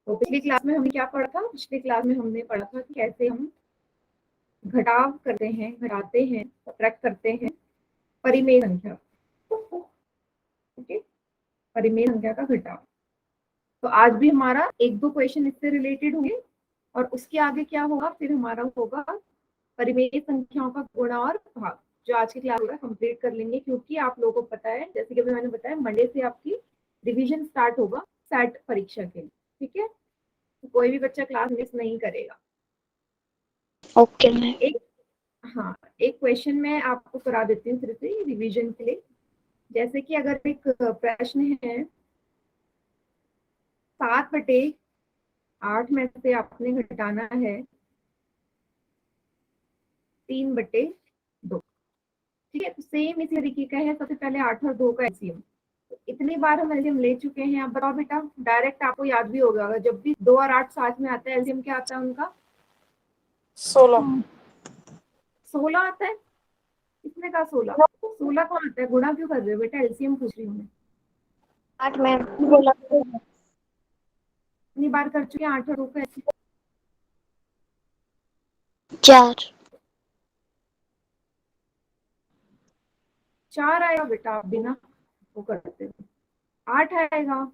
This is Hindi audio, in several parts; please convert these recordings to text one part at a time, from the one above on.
तो पिछली क्लास में हमने क्या पढ़ा था? पिछली क्लास में हमने पढ़ा था कि कैसे हम घटाव करते हैं, घटाते हैं, सब्ट्रैक्ट करते हैं परिमेय संख्या। ओके, परिमेय संख्या का घटाव। तो आज भी हमारा एक दो क्वेश्चन इससे रिलेटेड होंगे और उसके आगे क्या होगा, फिर हमारा होगा परिमेय संख्याओं का गुणा और भाग, जो आज की क्लास होगा कंप्लीट कर लेंगे, क्योंकि आप लोगों को पता है, जैसे कि मैंने बताया, मंडे से आपकी रिवीजन स्टार्ट होगा सेट परीक्षा के लिए। ठीक है, तो कोई भी बच्चा क्लास मिस नहीं करेगा। Okay ma'am. हाँ, एक क्वेश्चन मैं आपको करा देती हूँ फिर से रिवीजन के लिए। जैसे कि अगर एक प्रश्न है 7/8 में से आपने घटाना है 3/2। ठीक है, तो सेम इसी तरीके का है। सबसे पहले 8 और 2 का एलसीएम। तो इतनी बार हम एलसीएम ले चुके हैं। आप बताओ बेटा, डायरेक्ट आपको याद भी होगा, जब भी 2 और 8 साथ में आता है एलसीएम क्या आता है उनका? 16 आता है। किसने कहा 16? 16 कौन आता है? गुणा क्यों कर रहे हो बेटा? एलसीएम पूछ रही हूँ मैं। 8 मैम। इतनी बार कर चुके हैं 8 और 2 का एलसीएम। 4 4 आएगा बेटा, आप बिना वो करते हो। 8 आएगा।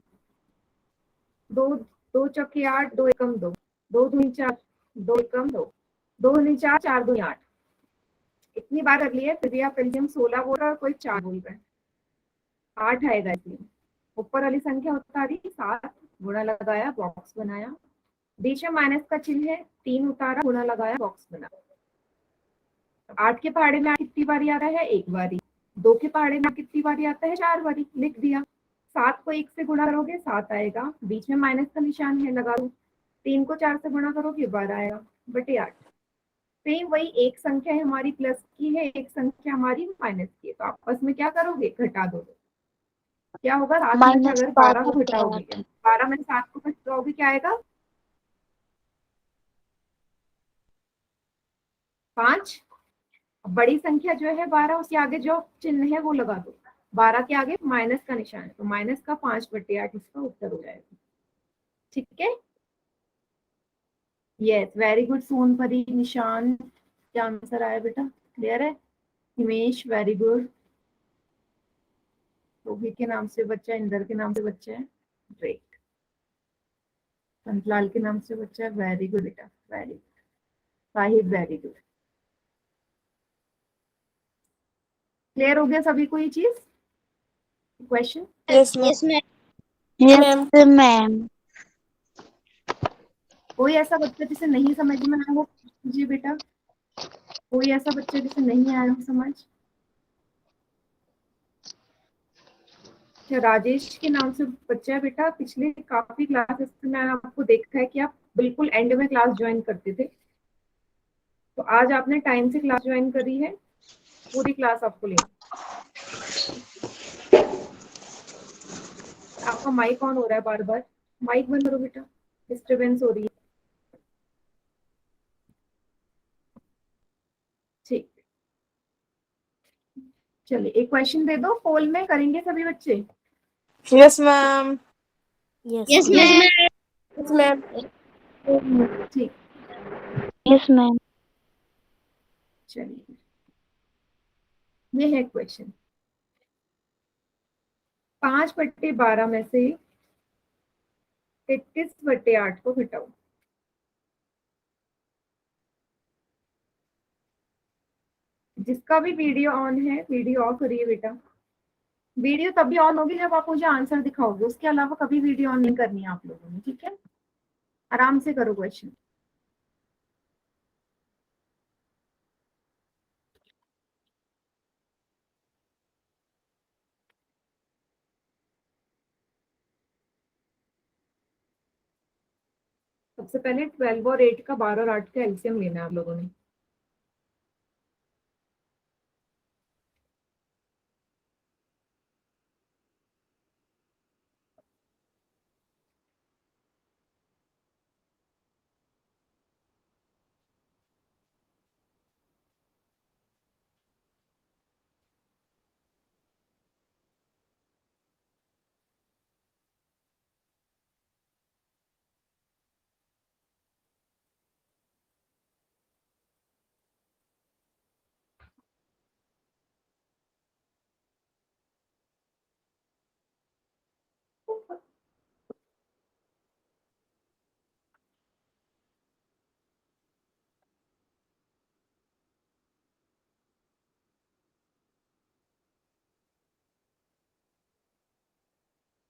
2 2 चौके 8, 2 एकम 2, 2 दूनी 4, 2 एकम 2, 2 दूनी 4, 4 दूनी 8। इतनी बार कर लिए, फिर भी आप एलसीएम 16 बोल रहा है और कोई 4 बोल रहा है। 8 आएगा इसलिए। ऊपर वाली संख्या उतारी आ रही 7, गुणा लगाया, बॉक्स बनाया। बीच में माइनस का चिन्ह है, 3 उतारा, गुणा लगाया, बॉक्स बनाया। 8 के पहाड़े में कितनी बारी आता है? 1 बारी। 2 के पहाड़े में कितनी बारी आता है? 4 बारी। लिख दिया। 7 को 1 से गुणा करोगे 7 आएगा, बीच में माइनस का निशान है, लगा दो। 3 को 4 से गुणा करोगे 12 आएगा बटे 8। सेम वही, एक संख्या हमारी प्लस की है, एक संख्या हमारी माइनस की है, तो आपस में क्या करोगे? घटा दो। क्या होगा? 7 में से अगर 12 को घटाओगे, 12 में से 7 को घटाओगे क्या आएगा? 5। बड़ी संख्या जो है 12, उसके आगे जो चिन्ह है वो लगा दो। 12 के आगे माइनस का निशान है, तो माइनस का 5/8 इसका उत्तर हो जाएगा। ठीक है, यस, वेरी गुड सोनपरी। निशान क्या आंसर आया बेटा? क्लियर है? Himesh very good. रोहित के नाम से बच्चा, इंदर के नाम से बच्चा है, ग्रेट। संतलाल के नाम से बच्चा है, वेरी गुड बेटा, very good. Sahib very good. Clear हो गया सभी को ये चीज? Question? Yes ma'am. Ma'am. Yes ma'am. कोई ऐसा बच्चा जिसे नहीं समझ में आया हो जी बेटा? कोई ऐसा बच्चा जिसे नहीं आया हो समझ? अच्छा, राजेश के नाम से बच्चा है बेटा। पिछले काफी क्लासेस में मैंने आपको देखा है कि आप बिल्कुल एंड में क्लास ज्वाइन करते थे, तो आज आपने टाइम से क्लास ज्वाइन करी है, पूरी क्लास आपको लेनी। आपका माइक ऑन हो रहा है बार बार, माइक बंद करो बेटा, डिस्टरबेंस हो रही है। ठीक, चलिए एक क्वेश्चन दे दो, पोल में करेंगे सभी बच्चे। Yes ma'am. Yes ma'am. Yes ma'am. ठीक, यस मैम। चलिए ये है क्वेश्चन। 5/12 में से 33/8 को घटाओ। जिसका भी वीडियो ऑन है, वीडियो ऑफ करिए बेटा। वीडियो तभी ऑन होगी जब आप मुझे आंसर दिखाओगे, उसके अलावा कभी वीडियो ऑन नहीं करनी है आप लोगों ने। ठीक है, आराम से करो क्वेश्चन। सबसे पहले 12 और 8 का, 12 और 8 का एलसीएम लेना है आप लोगों ने।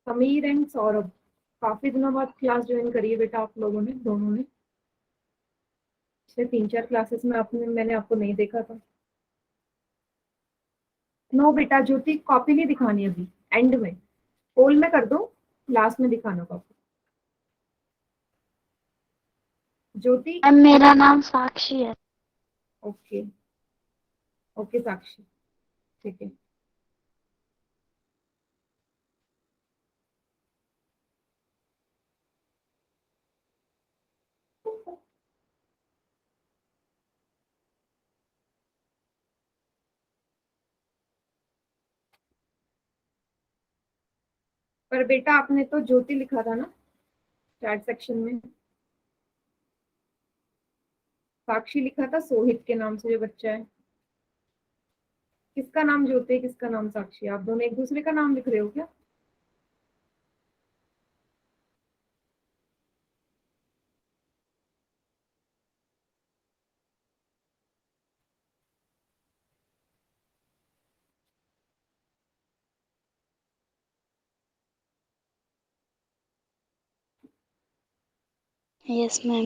समीर एंड सौरभ, काफी दिनों बाद क्लास ज्वाइन करी है बेटा आप लोगों ने, दोनों ने। पिछले 3-4 क्लासेस में मैंने आपको नहीं देखा था। नो बेटा ज्योति, कॉपी नहीं दिखानी अभी, एंड में पोल में कर दो, लास्ट में दिखाना कॉपी। ज्योति। मैम मेरा नाम साक्षी है। ओके ओके साक्षी, ठीक है। पर बेटा आपने तो ज्योति लिखा था ना चैट सेक्शन में, साक्षी लिखा था सोहित के नाम से जो बच्चा है। किसका नाम ज्योति है, किसका नाम साक्षी? आप दोनों एक दूसरे का नाम लिख रहे हो क्या? Yes ma'am.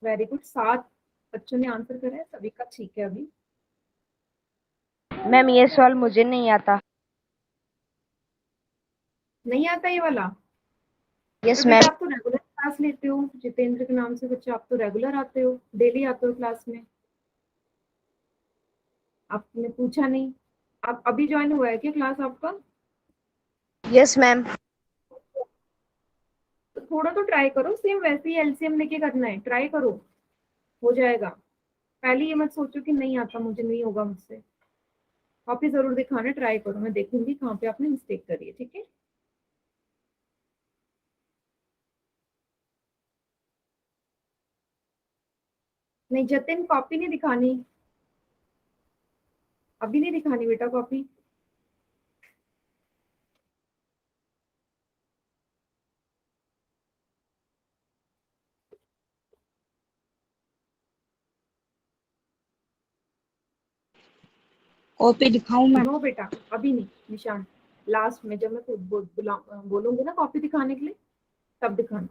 वेरी गुड, 7 बच्चों ने आंसर करा है, सभी का ठीक है। अभी मैम ये सवाल मुझे नहीं आता। नहीं आता ये वाला? यस तो बेटा मैम। आप तो रेगुलर क्लास लेते हो, जितेंद्र के नाम से बच्चा, आप तो रेगुलर आते हो, डेली आते हो क्लास में, आपने पूछा नहीं। आप अभी ज्वाइन हुआ है क्या क्लास आपका? Yes ma'am. तो थोड़ा तो ट्राई करो, सेम वैसे ही एलसीएम लेके करना है, ट्राई करो, हो जाएगा। पहले ये मत सोचो कि नहीं आता मुझे, नहीं होगा मुझसे। कॉपी जरूर दिखाना, ट्राई करो, मैं देखूंगी कहाँ पे आपने मिस्टेक करी है, ठीक है। नहीं जतिन, कॉपी नहीं दिखानी, अभी नहीं दिखानी बेटा कॉपी। कॉपी दिखाऊं मैं? नो बेटा अभी नहीं, निशान लास्ट में जब मैं खुद बोलूंगी ना कॉपी दिखाने के लिए, तब दिखाना।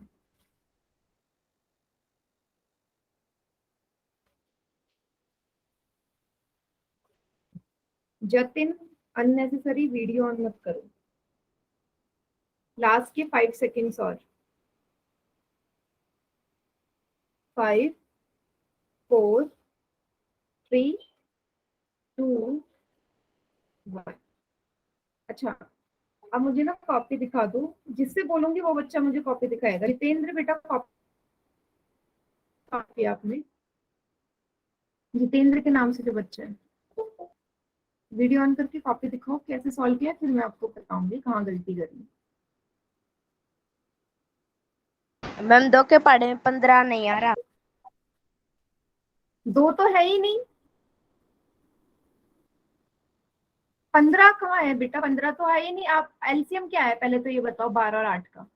जतिन अननेसेसरी वीडियो ऑन मत करो, लास्ट के 5 सेकेंड्स और। 5 4 3 2 1। अच्छा अब मुझे ना कॉपी दिखा दो, जिससे बोलूंगी वो बच्चा मुझे कॉपी दिखाएगा। जितेंद्र बेटा कॉपी आपने, जितेंद्र के नाम से जो बच्चा है, वीडियो ऑन करके कॉपी दिखाओ कैसे सॉल्व किया, फिर मैं आपको बताऊंगी कहाँ गलती करी। मैम 2 के पढ़े में 15 नहीं आ रहा। 2 तो है ही नहीं, 15 कहाँ है बेटा? 15 तो है ही नहीं। आप एलसीएम क्या है पहले तो ये बताओ, 12 और 8 का।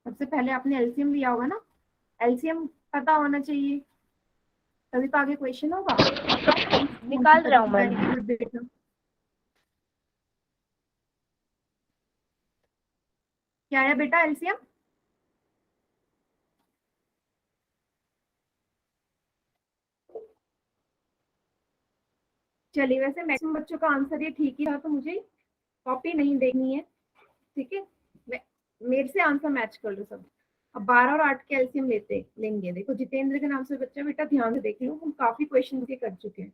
सबसे पहले आपने एलसीएम लिया होगा ना, एलसीएम पता होना चाहिए, तभी तो आगे क्वेश्चन होगा। निकाल रहा हूँ मैम। वेरी गुड बेटा। क्या है बेटा एलसीएम? चलिए वैसे मैक्सिमम बच्चों का आंसर ये ठीक ही था, तो मुझे कॉपी नहीं देखनी है, ठीक है। मेरे से आंसर मैच कर लो सब। अब 12 और 8 के एलसीएम लेंगे। देखो जितेंद्र के नाम से बच्चा, बेटा ध्यान से देख लो, हम काफी क्वेश्चन के कर चुके हैं।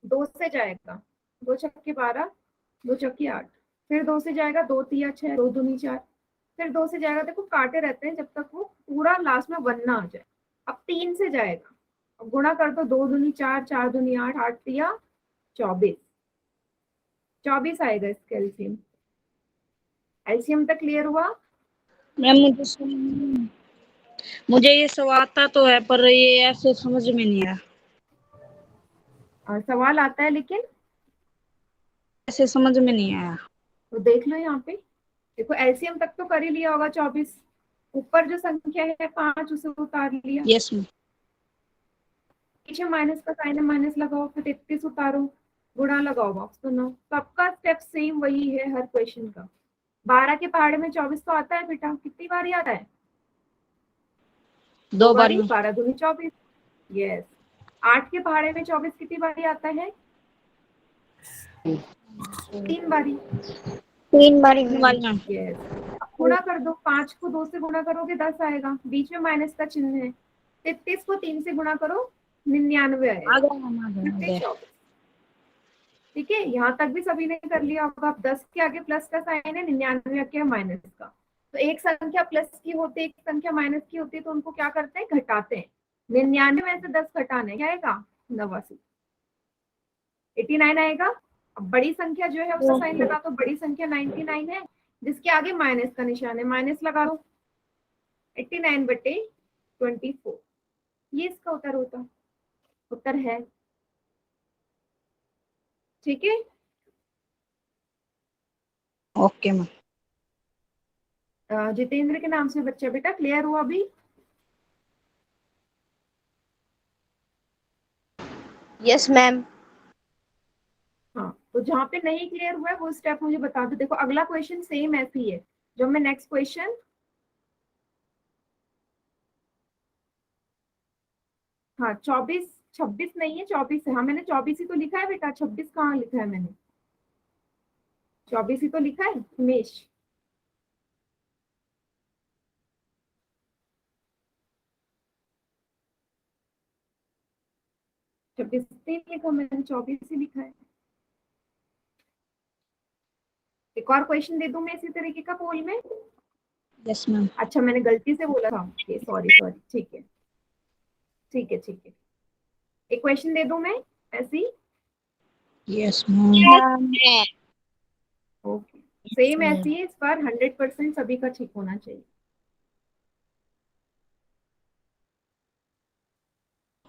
2 से जाएगा, 2 छक्के 12, 2 चौकी 8, फिर 2 से जाएगा, 2 तिया 6, 2 दूनी 4, फिर 2 से जाएगा, देखो काटे रहते हैं जब तक वो पूरा लास्ट में 1 ना आ जाए। अब 3 से जाएगा, अब गुणा कर दो, 2 दूनी 4, 4 दूनी 8, 8 तिया 24, 24 आएगा इसका एलसीएम। एलसीएम तक क्लियर हुआ? मैम मुझे ये सब आता तो है, पर ये ऐसे समझ में नहीं आया। और सवाल आता है लेकिन ऐसे समझ में नहीं आया। तो देख लो यहाँ पे, देखो एलसीएम तक तो कर ही लिया होगा 24, ऊपर जो संख्या है 5 उसे उतार लिया, यस मैम। पीछे माइनस का साइन है, माइनस लगाओ, फिर 33 उतारो, गुणा लगाओ बॉक्स तो 9। सबका स्टेप सेम वही है हर क्वेश्चन का। 12 के पहाड़े में 24 तो आता है बेटा, कितनी बारी आता है? 2 बार बारी, में। 12 दूनी 24। यस। 8 के पहाड़े में 24 कितनी बारी आता है? 3 बारी। 3 बारी 3 में। बार में। यस। अब गुणा कर दो, 5 को 2 से गुणा करोगे 10 आएगा, बीच में माइनस का चिन्ह है। 33 को 3 से गुणा करो 99 आएगा। आ गया हम, आ गए, आ गए। 24। ठीक है, यहाँ तक भी सभी ने कर लिया होगा। अब 10 के आगे प्लस का साइन है, 99 के माइनस का। तो एक संख्या प्लस की होती है, एक संख्या माइनस की होती है, तो उनको क्या करते हैं? घटाते हैं। 99 में से 10 घटाने क्या आएगा? 89। 89 आएगा। अब बड़ी संख्या जो है उसका साइन लगा दो, बड़ी संख्या 99 है, जिसके आगे माइनस का निशान है, माइनस लगा दो। 89/24, ये इसका उत्तर होता उत्तर है। ठीक है। Okay ma'am. जितेंद्र के नाम से बच्चा बेटा क्लियर हुआ अभी? Yes ma'am. हाँ, तो जहाँ पे नहीं क्लियर हुआ है वो स्टेप मुझे बता दो। देखो अगला क्वेश्चन सेम ऐसे ही है जो मैं नेक्स्ट क्वेश्चन। हाँ 24, 26 नहीं है 24 है। हाँ मैंने 24 ही तो लिखा है बेटा, 26 कहाँ लिखा है मैंने? 24 ही तो लिखा है उमेश। 26 नहीं लिखा मैंने, 24 ही लिखा है। एक और क्वेश्चन दे दूं मैं इसी तरीके का पोल में? Yes ma'am. अच्छा मैंने गलती से बोला था, सॉरी सॉरी। ठीक है ठीक है ठीक है। एक क्वेश्चन दे दूं मैं ऐसी? Yes ma'am. ओके। सेम ऐसी है इस बार, 100% सभी का ठीक होना चाहिए।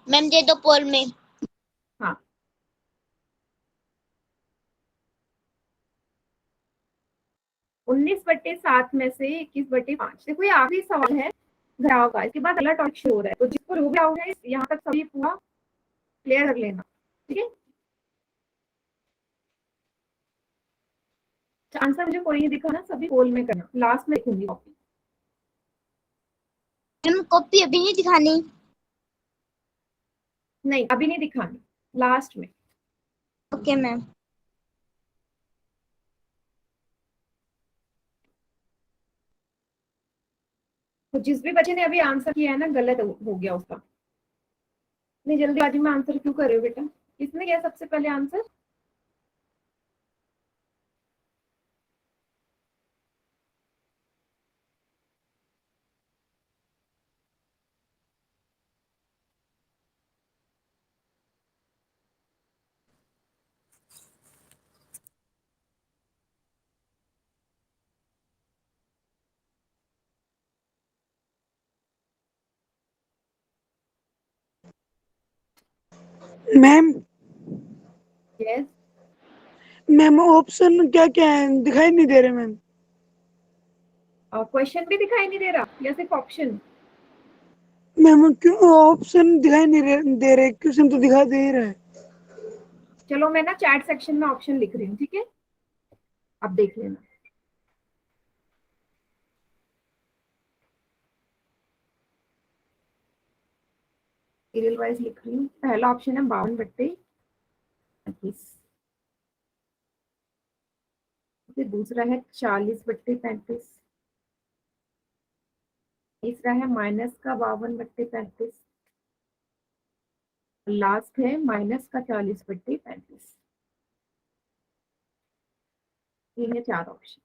मैम दे दो पोल में। हाँ 19/7 में से 21/5। देखो ये आखिरी सवाल है घटाव का, इसके बाद अगला टॉपिक शुरू हो रहा है। तो जिसको हो गया है यहाँ तक सभी पूरा क्लियर कर लेना। ठीक है, आंसर मुझे कोई नहीं दिखा ना, सभी पोल में करना, लास्ट में लिखूंगी कॉपी। मैम कॉपी अभी नहीं दिखानी। नहीं अभी नहीं दिखानी, लास्ट में। Okay ma'am. तो जिस भी बच्चे ने अभी आंसर किया है ना, गलत हो गया उसका। इतनी जल्दीबाजी में आंसर क्यों कर रहे हो बेटा? किसने किया सबसे पहले answer? Ma'am yes. Ma'am option क्या क्या है, दिखाई नहीं दे रहे मैम। क्वेश्चन भी दिखाई नहीं दे रहा या सिर्फ ऑप्शन? मैम क्यों ऑप्शन दिखाई नहीं दे रहे, क्वेश्चन तो दिखाई दे रहा है। चलो मैं ना चैट सेक्शन में ऑप्शन लिख रही हूँ, ठीक है, अब देख लेना। सीरियल वाइज लिख रही हूँ। पहला ऑप्शन है 52/35। फिर दूसरा है 40/35। तीसरा है माइनस का 52/35। लास्ट है माइनस का 40/35। ये है 4 ऑप्शन।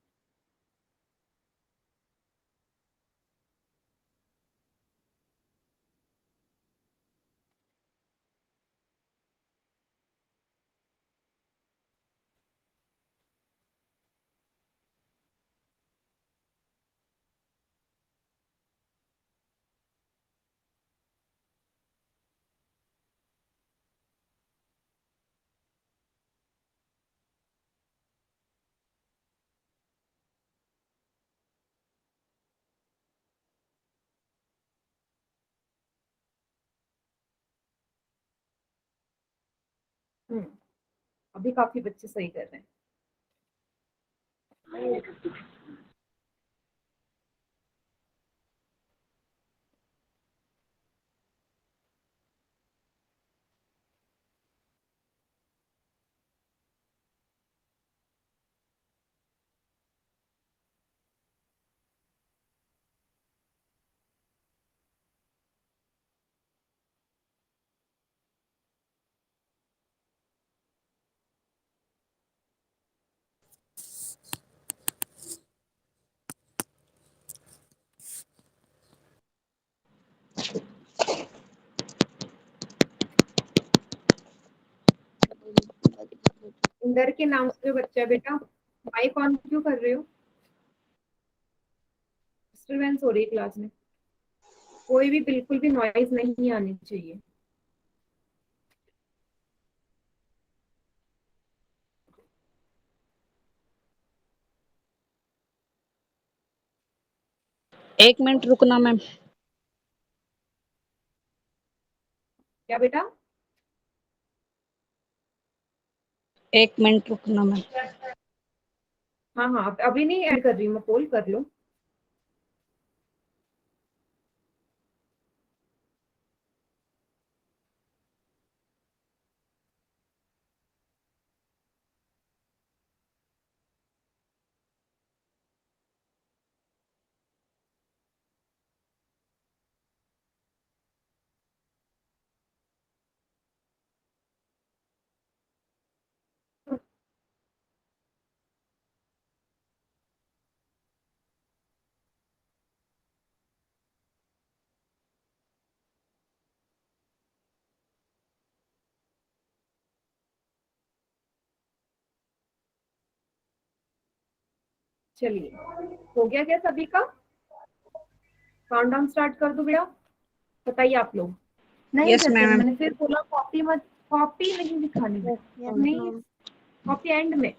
अभी काफी बच्चे सही कर रहे हैं। इंदर के नाम से बच्चा है बेटा, माइक ऑन क्यों कर रहे हो? डिस्टर्बेंस हो रही है क्लास में, कोई भी बिल्कुल भी नॉइज नहीं आनी चाहिए। एक मिनट रुकना मैम। क्या बेटा? एक मिनट रुकना मैम। हाँ हाँ, अभी नहीं ऐड कर रही हूँ मैं, पोल कर लो। चलिए, हो गया क्या सभी का? काउंटडाउन स्टार्ट कर दो बेटा, बताइए आप लोग। नहीं यस जैसे मैम। मैंने फिर बोला कॉपी मत, कॉपी नहीं दिखानी है, नहीं कॉपी एंड में।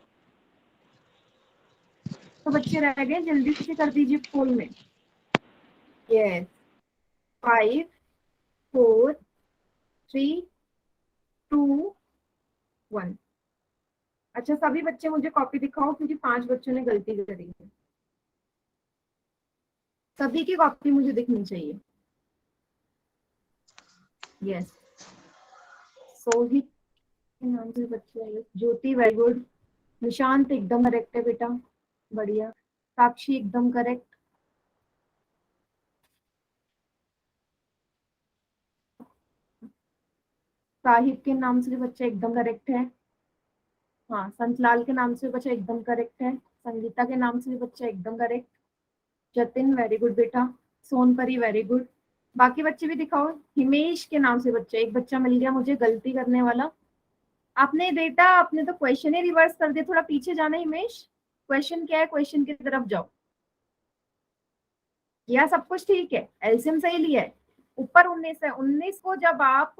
तो बच्चे रह गए, जल्दी से कर दीजिए पोल में। यस, 5 4 3 2 1। अच्छा सभी बच्चे मुझे कॉपी दिखाओ, क्योंकि 5 बच्चों ने गलती करी है। सभी की कॉपी मुझे दिखनी चाहिए। यस, सोहित के नाम से बच्चे है। ज्योति वेरी गुड। निशांत एकदम करेक्ट है बेटा, बढ़िया। साक्षी एकदम करेक्ट। साहिब के नाम से बच्चा एकदम करेक्ट है। हाँ, संतलाल के नाम से बच्चा एकदम करेक्ट है। संगीता के नाम से भी बच्चा एकदम करेक्ट। जतिन वेरी गुड बेटा। Sonpari very good. बाकी बच्चे भी दिखाओ। हिमेश के नाम से बच्चा, एक बच्चा मिल गया मुझे गलती करने वाला। आपने बेटा, आपने तो क्वेश्चन ही रिवर्स कर दिया, थोड़ा पीछे जाना हिमेश। क्वेश्चन क्या है, क्वेश्चन की तरफ जाओ। यह सब कुछ ठीक है, एलसीएम सही लिया है। ऊपर 19 है, 19 को जब आप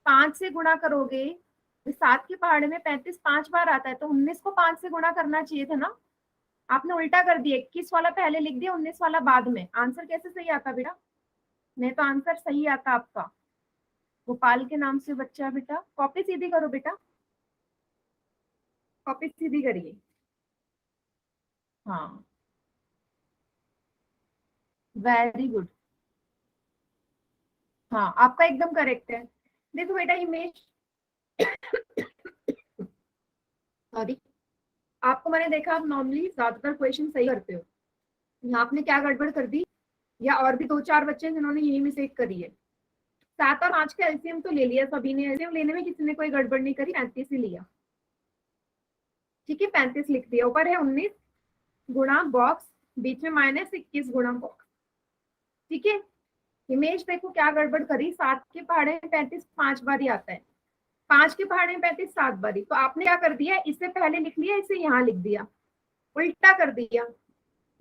5 से गुणा करोगे, 7 के पहाड़े में 35 5 बार आता है, तो 19 को 5 से गुणा करना चाहिए था ना। आपने उल्टा कर दिया, 21 वाला पहले लिख दिया, 19 वाला बाद में। आंसर कैसे सही आता बेटा? नहीं तो आंसर सही आता आपका। गोपाल के नाम से बच्चा बेटा, कॉपी सीधी करो बेटा, कॉपी सीधी करिए। हाँ वेरी गुड। हाँ आपका एकदम करेक्ट है। देखो बेटा हिमेश, सॉरी, आपको मैंने देखा आप नॉर्मली ज्यादातर क्वेश्चन सही करते हो। यहाँ आपने क्या गड़बड़ कर दी, या और भी 2-4 बच्चे हैं जिन्होंने यही मिस्टेक करी है। 7 और 5 का एलसीएम तो ले लिया सभी ने, एलसीएम लेने में किसी ने कोई गड़बड़ नहीं करी, 35 ही लिया। ठीक है, 35 लिख दिया। ऊपर है 19 गुणा बॉक्स, बीच में माइनस 21 गुणा बॉक्स। ठीक है, हिमेश देखो क्या गड़बड़ करी, 7 के पहाड़े में 35 5 बार ही आता है, 5 के पहाड़े में 35 7 बारी। तो आपने क्या कर दिया, इससे पहले लिख लिया, इसे यहाँ लिख दिया, उल्टा कर दिया।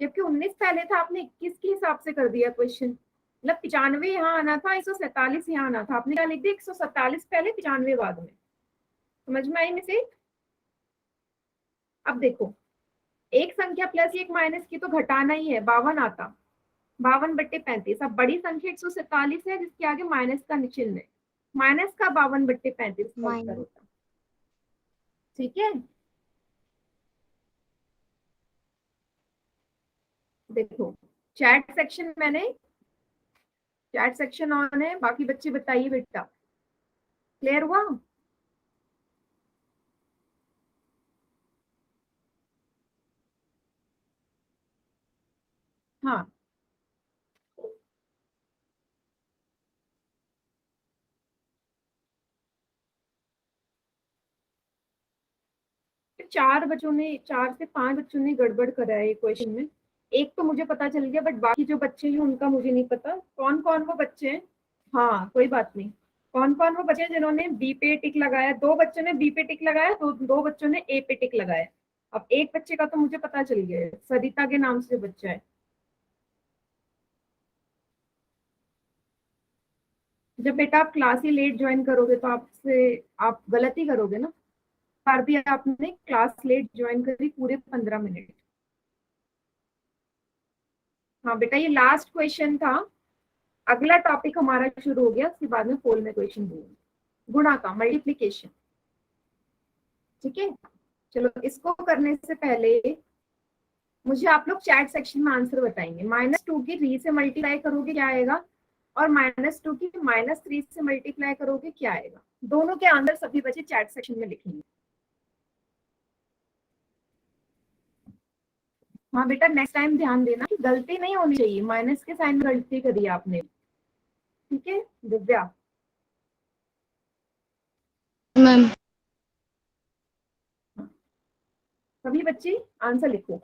जबकि 19 पहले था, आपने 21 के हिसाब से कर दिया क्वेश्चन। मतलब 95 यहाँ आना था, 147 यहाँ आना था, आपने क्या लिख दिया, 147 पहले 95 बाद में। समझ में आई मिस्टेक? अब देखो, एक संख्या प्लस एक माइनस की तो घटाना ही है, 52 आता, 52/35। अब बड़ी संख्या 147 है, जिसके आगे माइनस का चिन्ह है, माइनस का 52/35 का उत्तर होता। ठीक है, देखो चैट सेक्शन ऑन है, बाकी बच्चे बताइए बेटा, क्लियर हुआ? हाँ, चार से पांच बच्चों ने गड़बड़ करा है क्वेश्चन में। एक तो मुझे पता चल गया, बट बाकी जो बच्चे हैं उनका मुझे नहीं पता कौन कौन वो बच्चे हैं। हाँ कोई बात नहीं, कौन कौन वो बच्चे हैं जिन्होंने बी पे टिक लगाया? दो बच्चों ने बी पे टिक लगाया, दो बच्चों ने ए पे टिक लगाया। अब एक बच्चे का तो मुझे पता चल गया है, सरिता के नाम से बच्चा है। जब बेटा आप क्लास ही लेट ज्वाइन करोगे तो आप गलत ही करोगे ना। बार भी आपने क्लास लेट ज्वाइन करी पूरे 15 मिनट। हाँ बेटा, ये लास्ट क्वेश्चन था, अगला टॉपिक हमारा शुरू हो गया, उसके बाद में पोल में क्वेश्चन दूंगी, गुणा का, मल्टीप्लीकेशन। ठीक है, चलो इसको करने से पहले मुझे आप लोग चैट सेक्शन में आंसर बताएंगे। -2 की 3 से मल्टीप्लाई करोगे क्या आएगा, और -2 की -3 से मल्टीप्लाई करोगे क्या आएगा? दोनों के आंसर सभी बच्चे चैट सेक्शन में लिखेंगे। हाँ बेटा, नेक्स्ट टाइम ध्यान देना कि गलती नहीं होनी चाहिए, माइनस के साइन में गलती करी आपने। ठीक है दिव्या? मैम सभी बच्चे आंसर लिखो।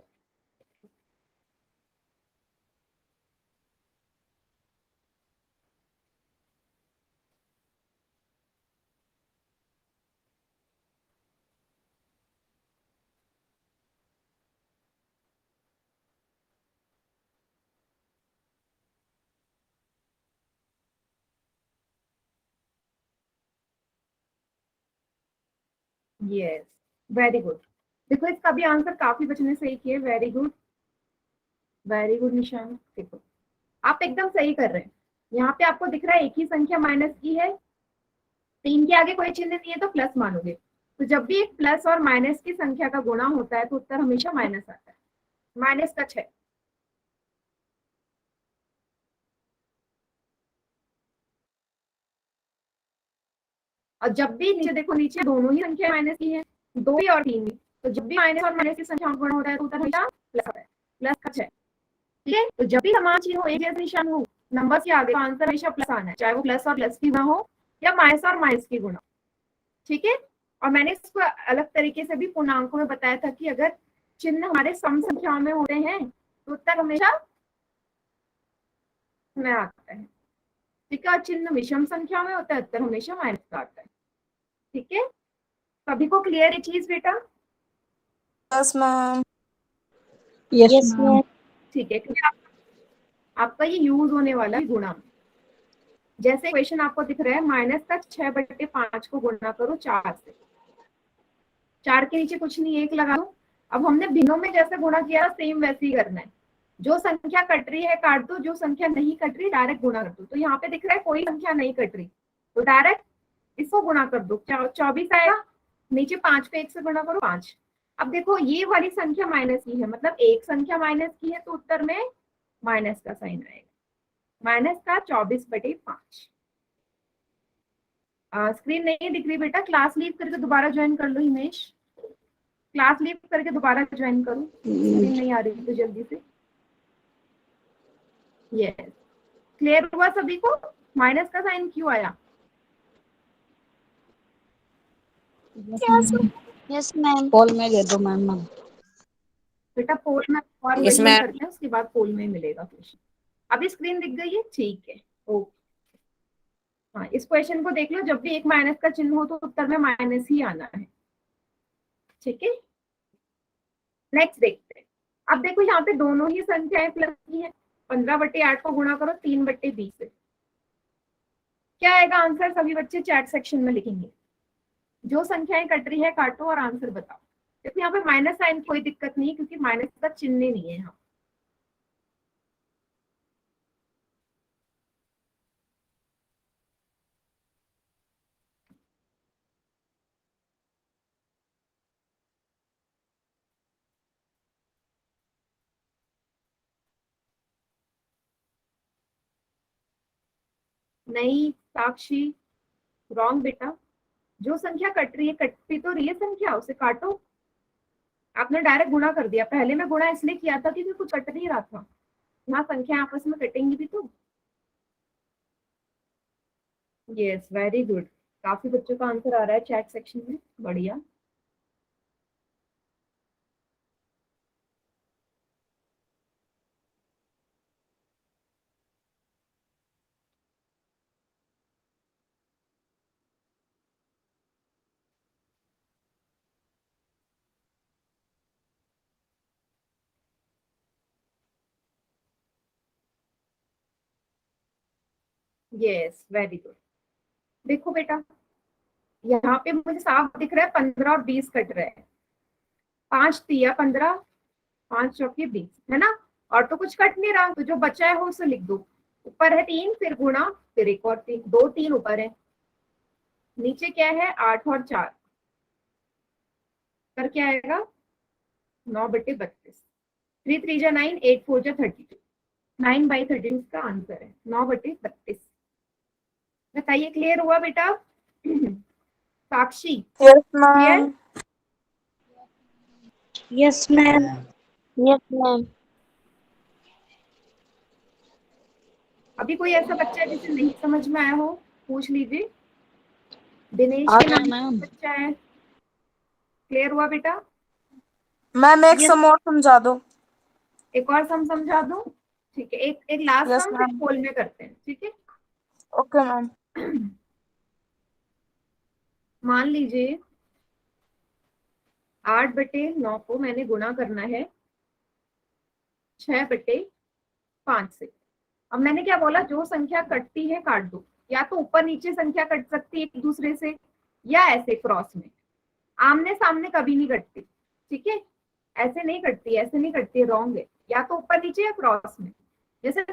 Yes, very good. देखो इसका भी आंसर काफी बच्चों ने सही किए, वेरी गुड, वेरी गुड निशान। देखो आप एकदम सही कर रहे हैं। यहाँ पे आपको दिख रहा है एक ही संख्या माइनस की है, 3 के आगे कोई चिन्ह नहीं है तो प्लस मानोगे। तो जब भी एक प्लस और माइनस की संख्या का गुणा होता है तो उत्तर हमेशा माइनस आता है, माइनस का 6। और जब भी नीचे देखो, नीचे दोनों ही संख्या माइनस की है, 2 ही और 3 भी, तो जब भी माइनस और माइनस की संख्या का गुणा होता है तो उत्तर हमेशा प्लस आता है, प्लस का 6। ठीक है, तो जब भी समान चिन्ह हो, एक जैसे निशान हो नंबर के आगे, तो आंसर हमेशा प्लस आना है, चाहे वो प्लस और प्लस की गुणा हो या माइनस और माइनस की गुणा। ठीक है, और मैंने इसको अलग तरीके से भी पूर्णांकों में बताया था कि अगर चिन्ह हमारे सम संख्याओं में होते हैं तो उत्तर हमेशा में आता है। ठीक है, और चिन्ह विषम संख्या में होता है, उत्तर हमेशा माइनस का आता है। ठीक है, सभी को क्लियर है चीज बेटा? Yes ma'am. यस मैम ठीक है, क्योंकि आपका ये यूज होने वाला है गुणा। जैसे क्वेश्चन आपको दिख रहा है, माइनस का 6/5 को गुणा करो 4 से, 4 के नीचे कुछ नहीं, 1 लगा दो। अब हमने भिन्नों में जैसे गुणा किया सेम वैसे ही करना है, जो संख्या कट रही है काट दो, जो संख्या नहीं कट रही डायरेक्ट गुणा कर दो। तो यहाँ पे दिख रहा है कोई संख्या नहीं कट रही, तो डायरेक्ट इसको गुणा कर दो, 24 आएगा, नीचे 5 पे 1 से गुणा करो 5। अब देखो ये वाली संख्या माइनस की है, मतलब एक संख्या माइनस की है तो उत्तर में माइनस का साइन आएगा, माइनस का 24/5। स्क्रीन नहीं दिख रही बेटा, क्लास लीव करके दोबारा ज्वाइन कर लो हिमेश, क्लास लीव करके दोबारा ज्वाइन करो, स्क्रीन नहीं आ रही तो जल्दी से। यस, क्लियर हुआ सभी को? माइनस का साइन क्यों आया? यस मैम पोल में दे दो मैम। बेटा पोल में और Yes, क्वेश्चन ma'am. करते हैं, उसके बाद पोल में मिलेगा क्वेश्चन। अभी स्क्रीन दिख गई है? ठीक है, ओके। हाँ, इस क्वेश्चन को देख लो, जब भी एक माइनस का चिन्ह हो तो उत्तर में माइनस ही आना है। ठीक है, नेक्स्ट देखते हैं। अब देखो यहाँ पे दोनों ही संख्याएं प्लस की है, 15/8 को गुणा करो 3/20 से, क्या आएगा आंसर? सभी बच्चे चैट सेक्शन में लिखेंगे, जो संख्याएं कट रही है काटो और आंसर बताओ। देखो यहाँ पे माइनस साइन कोई दिक्कत नहीं है, क्योंकि माइनस का चिन्ह नहीं है यहाँ। नहीं साक्षी, रॉन्ग बेटा। जो संख्या कट रही है, कटती तो रही है संख्या, उसे काटो। आपने डायरेक्ट गुणा कर दिया। पहले में गुणा इसलिए किया था क्योंकि कुछ कट नहीं रहा था। यहाँ संख्या आपस में कटेंगी भी तो। Yes, very good. काफी बच्चों का आंसर आ रहा है चैट सेक्शन में, बढ़िया। Yes, very good. देखो बेटा, यहाँ पे मुझे साफ दिख रहा है 15 और 20 कट रहे हैं। 5 तिया 15, 5 चौके 20, है ना। और तो कुछ कट नहीं रहा, तो जो बचा है वो उसे लिख दो। ऊपर है 3, फिर गुणा, फिर एक और 3, 2 3 ऊपर है। नीचे क्या है, 8 और 4, कर क्या आएगा, 9/32। 3 3 जा 9, 8 4 जा 32। 9/32 का आंसर है 9/32। बताइए, क्लियर हुआ बेटा? साक्षी, Yes, clear? ma'am. Yes, ma'am. Yes, ma'am. अभी कोई ऐसा बच्चा है जिसे नहीं समझ में आया हो, पूछ लीजिए। दिनेश आ के गया नाम मैम। से बच्चा है। क्लियर हुआ बेटा? मैम एक Yes. सम और समझा दो। एक और सम समझा दूं? ठीक है, एक एक लास्ट यस सम फिर मैम। पोल में करते हैं, ठीक है। Okay ma'am. मान लीजिए 8/9 को मैंने गुणा करना है 6/5 से। अब मैंने क्या बोला, जो संख्या कटती है काट दो। या तो ऊपर नीचे संख्या कट सकती है एक दूसरे से, या ऐसे क्रॉस में। आमने सामने कभी नहीं कटती, ठीक है। ऐसे नहीं कटती, ऐसे नहीं कटती, रॉन्ग है। या तो ऊपर नीचे या क्रॉस में। जैसे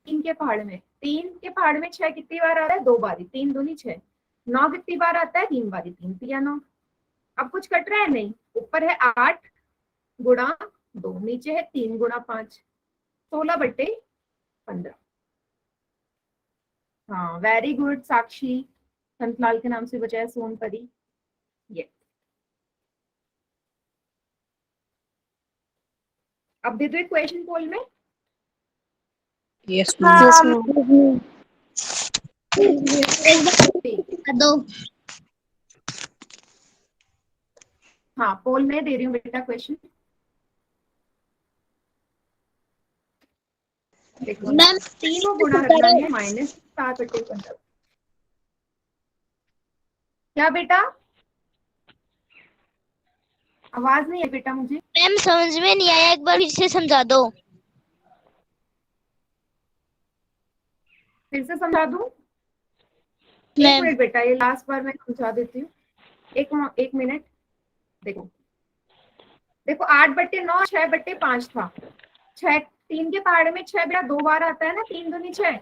3 के पहाड़ में, 3 के पहाड़ में 6 कितनी बार आता है, 2 बारी, 3 दूनी 6। 9 कितनी बार आता है, 3 बारी, 3 तिया 9। अब कुछ कट रहा है नहीं। ऊपर है 8 गुणा 2, नीचे है 3 गुणा 5, 16/15। हाँ, वेरी गुड साक्षी। संतलाल के नाम से बचा है सोनपरी। ये अब दे दो एक क्वेश्चन पोल में। Yes ma'am. Yes, ma'am ma'am. एक बार ठीक, बता दो। हाँ पोल में दे रही हूँ बेटा क्वेश्चन। देखो, मैम तीनों गुणा करना है -7/15। क्या बेटा, आवाज नहीं है बेटा मुझे। मैम समझ में नहीं आया, एक बार फिर से समझा दो। फिर से समझा दूं? एक मैम मिनट बेटा, ये लास्ट बार मैं समझा देती हूँ। एक मिनट। देखो देखो, 8/9 6/5 था। 6, 3 के पहाड़ में 6 बेटा 2 बार आता है ना, 3 दूनी 6।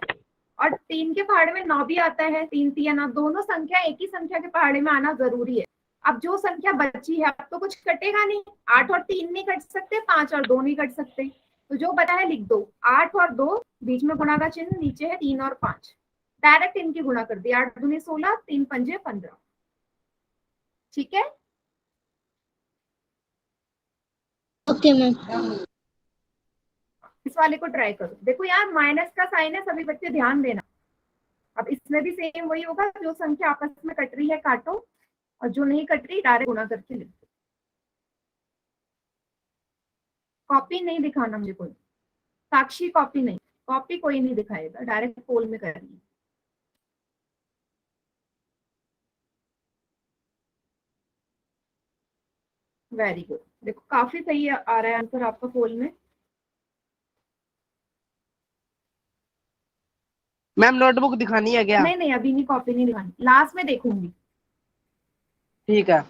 और 3 के पहाड़े में 9 भी आता है, 3 तिया 9। दोनों संख्या एक ही संख्या के पहाड़े में आना जरूरी है। अब जो संख्या बची है, अब तो कुछ कटेगा नहीं। 8 और 3 नहीं कट सकते, 5 और 2 नहीं कट सकते। तो जो बचा है लिख दो। 8 और 2, बीच में गुणा का चिन्ह, नीचे है 3 और 5। डायरेक्ट इनकी गुणा कर दी। 8 दूनी 16, 3 पंजे 15। ठीक है। Okay ma'am. इस वाले को ट्राई करो। देखो यार, माइनस का साइन है, सभी बच्चे ध्यान देना। अब इसमें भी सेम वही होगा, जो संख्या आपस में कट रही है काटो, और जो नहीं कट रही डायरेक्ट गुणा करके लिख दो। कॉपी नहीं दिखाना मुझे कोई। साक्षी कॉपी नहीं, कॉपी कोई नहीं दिखाएगा, डायरेक्ट पोल में करिए। Very good. देखो काफी सही आ रहा है आंसर आपका पोल में। मैम नोटबुक दिखानी है क्या? नहीं नहीं, अभी नहीं, कॉपी नहीं दिखानी, लास्ट में देखूंगी। ठीक है।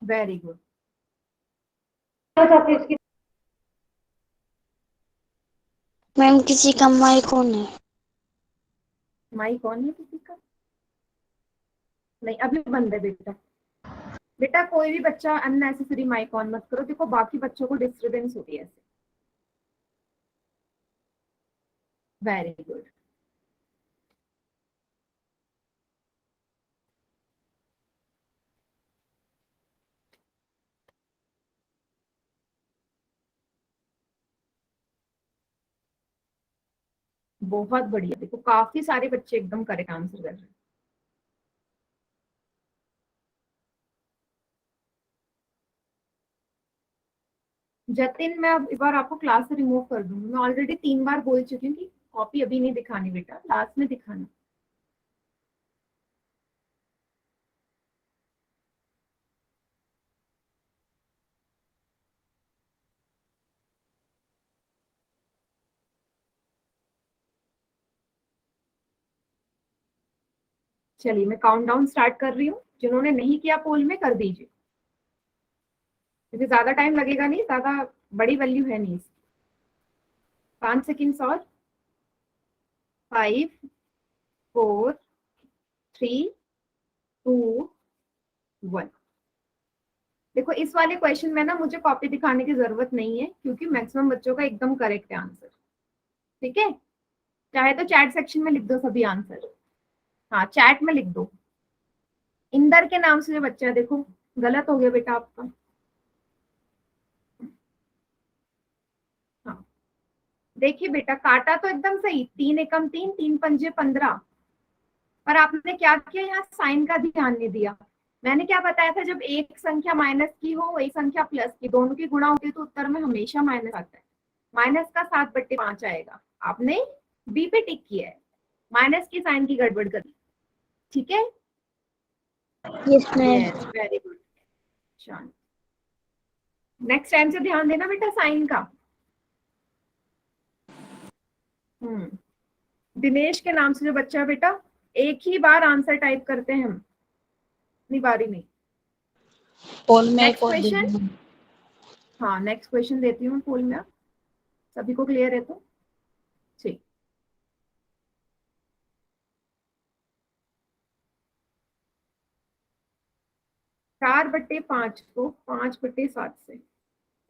Very good. मैम किसी का माइक ऑन है। माइक कौन है किसी का? नहीं, अभी बंद है बेटा। बेटा कोई भी बच्चा अननेसेसरी माइक ऑन मत करो, देखो बाकी बच्चों को डिस्टरबेंस होती है ऐसे। Very good. बहुत बढ़िया, देखो काफी सारे बच्चे एकदम करेक्ट आंसर कर रहे हैं। जतिन, मैं अब एक बार आपको क्लास से रिमूव कर दूंगी। मैं ऑलरेडी 3 बार बोल चुकी हूँ कि कॉपी अभी नहीं दिखानी बेटा, लास्ट में दिखाना। चलिए मैं काउंट डाउन स्टार्ट कर रही हूँ, जिन्होंने नहीं किया पोल में कर दीजिए, क्योंकि ज्यादा टाइम लगेगा नहीं, ज्यादा बड़ी वैल्यू है नहीं। 5 सेकेंड्स और। 5, 4, 3, 2, 1। देखो इस वाले क्वेश्चन में ना मुझे कॉपी दिखाने की जरूरत नहीं है, क्योंकि मैक्सिमम बच्चों का एकदम करेक्ट है आंसर। ठीक है, चाहे तो चैट सेक्शन में लिख दो सभी आंसर। हाँ चैट में लिख दो। इंदर के नाम से जो बच्चा है, देखो गलत हो गया बेटा आपका। हाँ देखिए बेटा, काटा तो एकदम सही, 3 एकम 3, 3 पंजे 15, पर आपने क्या किया, यहाँ साइन का ध्यान नहीं दिया। मैंने क्या बताया था, जब एक संख्या माइनस की हो, एक संख्या प्लस की, दोनों की गुणा होती है तो उत्तर में हमेशा माइनस आता है। माइनस का 7/5 आएगा। आपने बी पे टिक किया है, माइनस की साइन की गड़बड़ कर दी। ठीक है, yes ma'am. Yes very good. शांत, नेक्स्ट टाइम से ध्यान देना बेटा साइन का। दिनेश के नाम से जो बच्चा है बेटा, एक ही बार आंसर टाइप करते हैं हम, इतनी बारी नहीं। पोल में एक नेक्स्ट और क्वेश्चन। देना। हाँ नेक्स्ट क्वेश्चन देती हूँ पोल में। सभी को क्लियर है तो ठीक। चार बट्टे 5 को 5/7 से,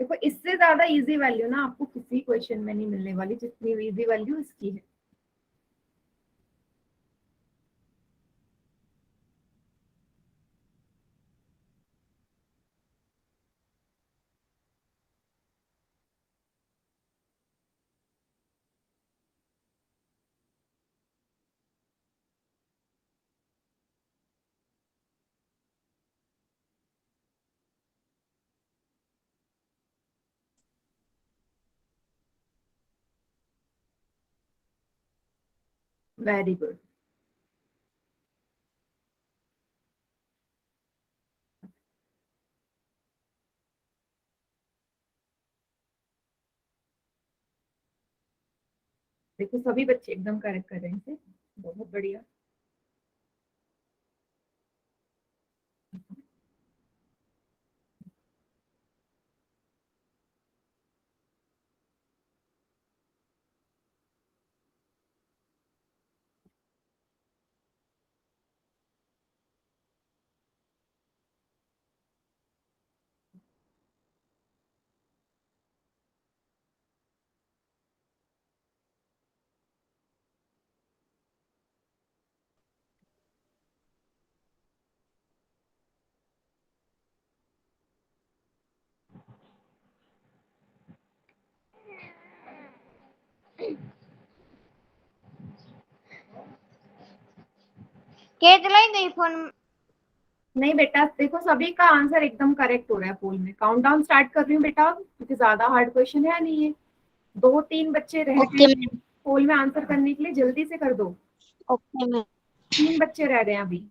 देखो इससे ज्यादा इजी वैल्यू ना आपको किसी क्वेश्चन में नहीं मिलने वाली, जितनी इजी वैल्यू इसकी है। Very good. देखो सभी बच्चे एकदम करेक्ट कर रहे हैं इसे, बहुत बढ़िया। के चलाई गई फोन। नहीं बेटा, देखो सभी का आंसर एकदम करेक्ट हो रहा है पोल में। काउंट डाउन स्टार्ट कर रही हूँ बेटा, क्योंकि ज्यादा हार्ड क्वेश्चन है नहीं है। 2-3 बच्चे रह ओके गए मैम। पोल में आंसर करने के लिए, जल्दी से कर दो। Okay ma'am. 3 बच्चे रह गए अभी।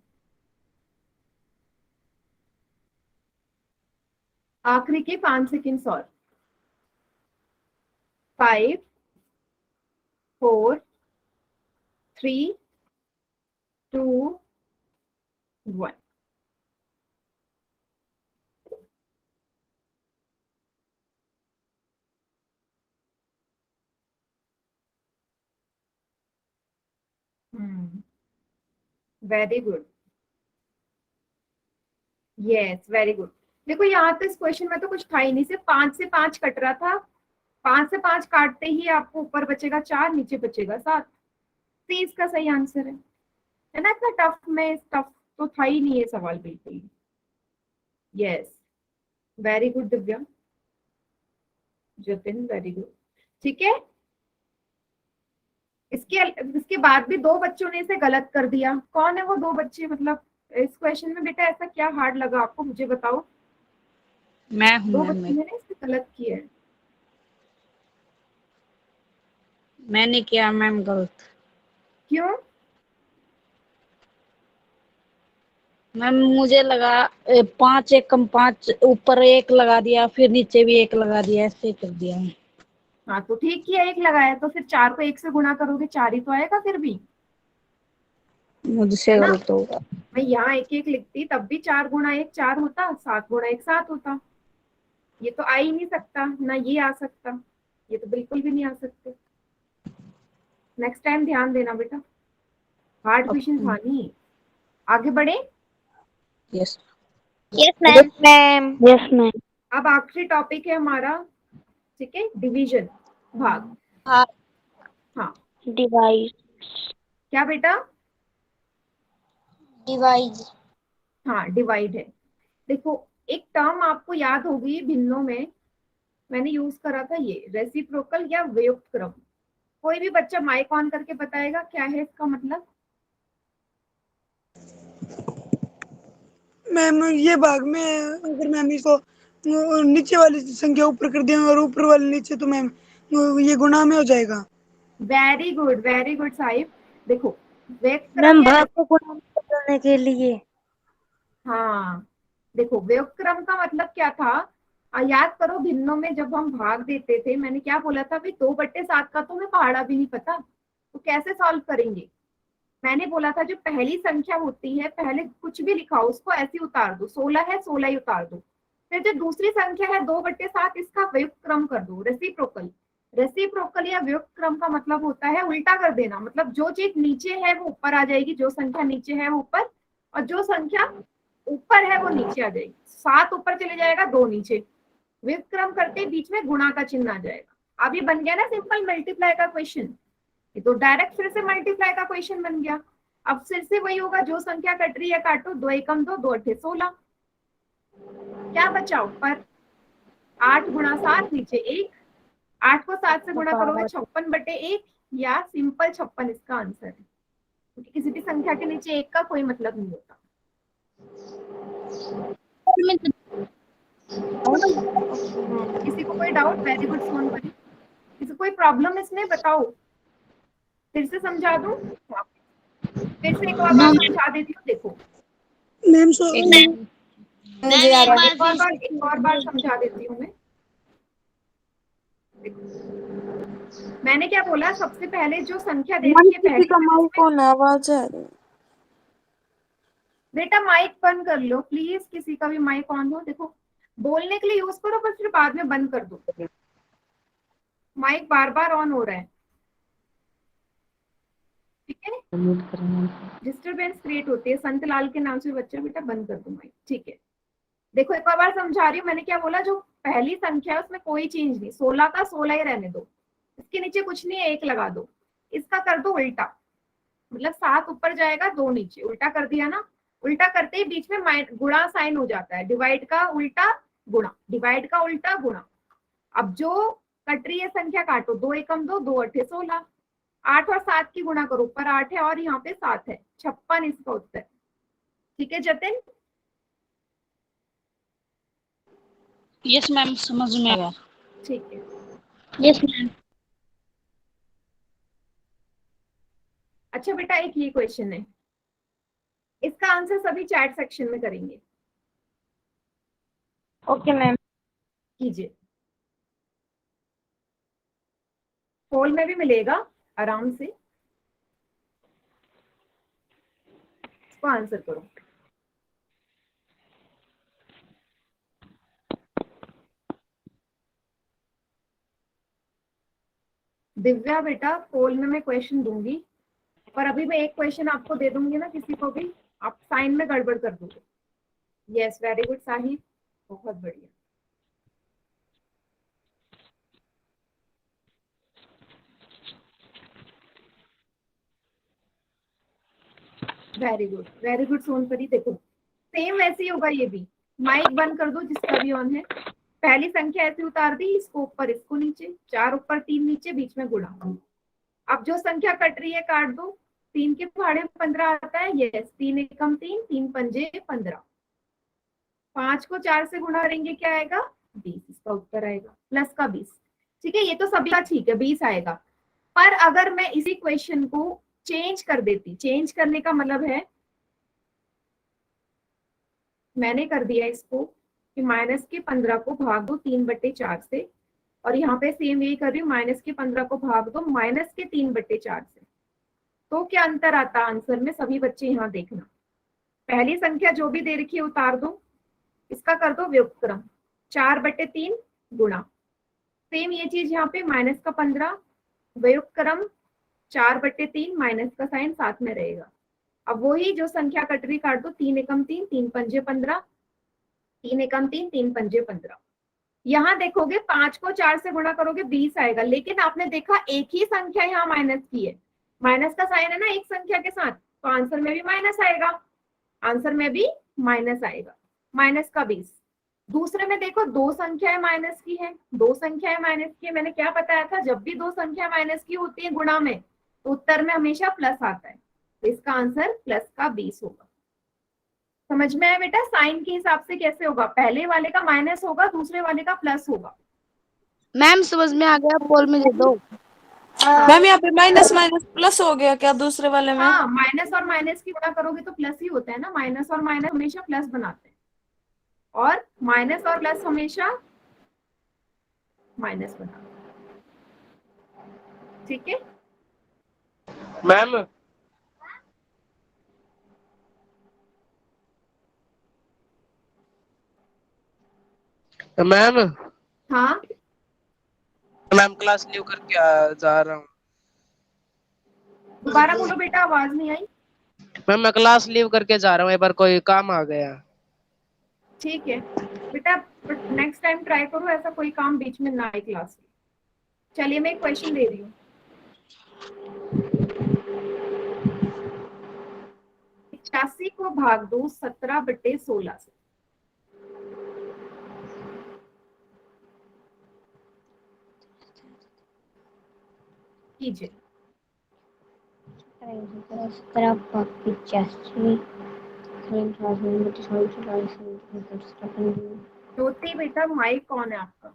आखिरी के 5 सेकेंड्स और। 5, 4, 3, 2, 1। Very good, yes very good. देखो यहाँ तो इस क्वेश्चन में तो कुछ था ही नहीं, सिर्फ 5 से 5 कट रहा था। 5 से 5 काटते ही आपको ऊपर बचेगा 4, नीचे बचेगा 7। सी इसका सही आंसर है ना। इतना टफ में, टफ तो था ही नहीं ये सवाल बिल्कुल। Yes very good Divya, Jatin very good. ठीक है, इसके बाद भी 2 बच्चों ने इसे गलत कर दिया। कौन है वो 2 बच्चे? मतलब इस क्वेश्चन में बेटा ऐसा क्या हार्ड लगा आपको, मुझे बताओ। मैं हूँ 2 मैम, बच्चों ने इसे गलत किया है। मैंने किया मैम गलत। क्यों? मैम मुझे लगा 5 एकम 5, ऊपर 1 लगा दिया, फिर नीचे भी 1 लगा दिया, ऐसे कर दिया है। हाँ तो ठीक किया, 1 लगाया तो फिर 4 को 1 से गुणा करोगे 4 ही तो आएगा फिर भी, मुझसे है ना। गलत होगा। मैं यहाँ 1 1 लिखती तब भी 4 गुणा 1 4 होता, 7 गुणा 1 7 होता। ये तो आ ही नहीं सकता ना, ये आ सकता, ये तो बिल्कुल भी नहीं आ सकते। नेक्स्ट टाइम ध्यान देना बेटा, हार्ड क्वेश्चन था नहीं। आगे बढ़े। Yes yes ma'am. Yes ma'am. अब आखिरी टॉपिक है हमारा, ठीक है, डिवीजन, भाग। हाँ। हाँ डिवाइड। क्या बेटा? डिवाइड। हाँ डिवाइड है। देखो एक टर्म आपको याद होगी भिन्नों में, मैंने यूज करा था ये, रेसिप्रोकल या व्युत्क्रम क्रम। कोई भी बच्चा माइक ऑन करके बताएगा क्या है इसका मतलब। मैम ये भाग में अगर मैम इसको नीचे वाली संख्या ऊपर कर दें और ऊपर वाली नीचे, तो मैम ये गुणा में हो जाएगा। Very good Sahib. देखो व्युत्क्रम मैम या भाग को गुणा करने के लिए। हाँ देखो व्युत्क्रम का मतलब क्या था, याद करो भिन्नों में जब हम भाग देते थे मैंने क्या बोला था, भाई 2/7 का तो हमें पहाड़ा भी नहीं पता, तो कैसे सॉल्व करेंगे। मैंने बोला था जो पहली संख्या होती है, पहले कुछ भी लिखा हो उसको ऐसे उतार दो, 16 है 16 ही उतार दो। फिर जो दूसरी संख्या है 2/7, इसका व्युत्क्रम कर दो, रेसिप्रोकल। रेसिप्रोकल या व्युत्क्रम का मतलब होता है उल्टा कर देना, मतलब जो चीज नीचे है वो ऊपर आ जाएगी, जो संख्या नीचे है वो ऊपर, और जो संख्या ऊपर है वो नीचे आ जाएगी। 7 ऊपर चले जाएगा, 2 नीचे। व्युत्क्रम करते बीच में गुणा का चिन्ह आ जाएगा। अब ये बन गया ना सिंपल मल्टीप्लाई का क्वेश्चन, ये तो डायरेक्ट फिर से मल्टीप्लाई का क्वेश्चन बन गया। अब फिर से वही होगा, जो संख्या कट रही है काटो, 2 एकम 2 2 अठे 16। क्या बचा ऊपर? 8 गुणा 7 नीचे 1। 8 को 7 से गुणा करोगे 56/1, या सिंपल 56 इसका आंसर है, क्योंकि किसी भी संख्या के नीचे 1 का कोई मतलब नहीं होता। किसी को कोई डाउट? Very good Sonpari. किसी को कोई प्रॉब्लम इसमें बताओ, फिर से समझा दूं? फिर से एक और बार समझा देती हूँ, देखो मैम सो मुझे आ रहा है। एक और बार समझा देती हूँ मैं। मैंने क्या बोला, सबसे पहले जो संख्या दे रखी है किसी का पहली, माइक ऑन है, आवाज आ रही है। बेटा माइक बंद कर लो प्लीज, किसी का भी माइक ऑन हो, देखो बोलने के लिए यूज करो पर फिर बाद में बंद कर दो, माइक बार बार ऑन हो रहा है, ठीक है। डिस्टरबेंस क्रिएट होती है। संत लाल के नाम से बच्चा, बेटा बंद कर दो माइक, ठीक है। देखो एक और बार समझा रही हूँ, मैंने क्या बोला, जो पहली संख्या है उसमें कोई चेंज नहीं, 16 का 16 ही रहने दो, इसके नीचे कुछ नहीं है, 1 लगा दो। इसका कर दो उल्टा, मतलब 7 ऊपर जाएगा 2 नीचे, उल्टा कर दिया ना। उल्टा करते ही बीच में गुणा साइन हो जाता है, डिवाइड का उल्टा गुणा, डिवाइड का उल्टा गुणा। अब जो कट रही है संख्या काटो, 2 एकम 2 2 अठे 16। 8 और 7 की गुणा करो, ऊपर 8 है और यहाँ पे 7 है, 56 इसका उत्तर। ठीक है जतिन? यस मैम, समझ में आ गया। ठीक है। Yes ma'am. अच्छा बेटा एक ये क्वेश्चन है, इसका आंसर सभी चैट सेक्शन में करेंगे, ओके मैम। कीजिए। पोल में भी मिलेगा आराम से, इसको आंसर करो। दिव्या बेटा पोल में मैं क्वेश्चन दूंगी, पर अभी मैं एक क्वेश्चन आपको दे दूंगी ना, किसी को भी आप साइन में गड़बड़ कर दोगे। यस, वेरी गुड साहिब, बहुत बढ़िया। Very good Sonpari. देखो सेम वैसे ही होगा ये भी। माइक बंद कर दो जिसका भी ऑन है। पहली संख्या ऐसे उतार दी, इसको ऊपर इसको नीचे, 4 ऊपर 3 नीचे, बीच में गुणा। अब जो संख्या कट रही है काट दो। 3 के पहाड़े 15 आता है, यस, 3 एकम 3, 3 पंजे 15। 5 को 4 से गुणा करेंगे क्या आएगा? 20, इसका उत्तर आएगा प्लस का 20। ठीक है, ये तो सभी का ठीक है, 20 आएगा। पर अगर मैं इसी क्वेश्चन को चेंज कर देती, चेंज करने का मतलब है मैंने कर दिया इसको कि माइनस के 15 को भाग दो 3/4 से, और यहाँ पे सेम यही कर रही हूँ, माइनस के 15 को भाग दो माइनस के 3/4 से। तो क्या अंतर आता है आंसर में? सभी बच्चे यहाँ देखना। पहली संख्या जो भी दे रखी है उतार दो, इसका कर दो व्युत्क्रम, 4/3 गुणा। सेम ये चीज यहाँ पे माइनस का 15 व्युत्क्रम 4/3, माइनस का साइन साथ में रहेगा। अब वही जो संख्या कट रही काट दो, 3 एकम 3, 3 पंजे 15, 3 एकम 3, 3 पंजे 15। यहाँ देखोगे 5 को 4 से गुणा करोगे 20 आएगा, लेकिन आपने देखा एक ही संख्या यहाँ माइनस की है, माइनस का साइन है ना एक संख्या के साथ, तो आंसर में भी माइनस आएगा, आंसर में भी माइनस आएगा, माइनस का 20। दूसरे में देखो दो संख्याएं माइनस की है, दो संख्याएं माइनस की है। मैंने क्या बताया था, जब भी दो संख्या माइनस की होती है गुणा में, तो उत्तर में हमेशा प्लस आता है, तो इसका आंसर प्लस का 20 होगा। समझ में आया बेटा? साइन के हिसाब से कैसे होगा, पहले वाले का माइनस होगा, दूसरे वाले का प्लस होगा। मैम समझ में आ गया, पोल में दे दो। मैम यहाँ पे माइनस माइनस प्लस हो गया क्या दूसरे वाले में? हाँ, माइनस और माइनस की गुणा करोगे तो प्लस ही होता है ना, माइनस और माइनस हमेशा प्लस बनाते हैं, और माइनस और प्लस हमेशा माइनस बनाते हैं। ठीक है मैम मैम हाँ, मैम क्लास लीव करके जा रहा हूँ। दोबारा बोलो बेटा, आवाज नहीं आई। मैम मैं क्लास लीव करके जा रहा हूँ, एक बार कोई काम आ गया। ठीक है बेटा, नेक्स्ट टाइम ट्राई करो ऐसा कोई काम बीच में ना आए क्लास में। चलिए मैं एक क्वेश्चन दे रही हूँ। 85 को भाग दो 17/16 से। कीजिए। 17 ज्योति बेटा, माइक कौन है आपका?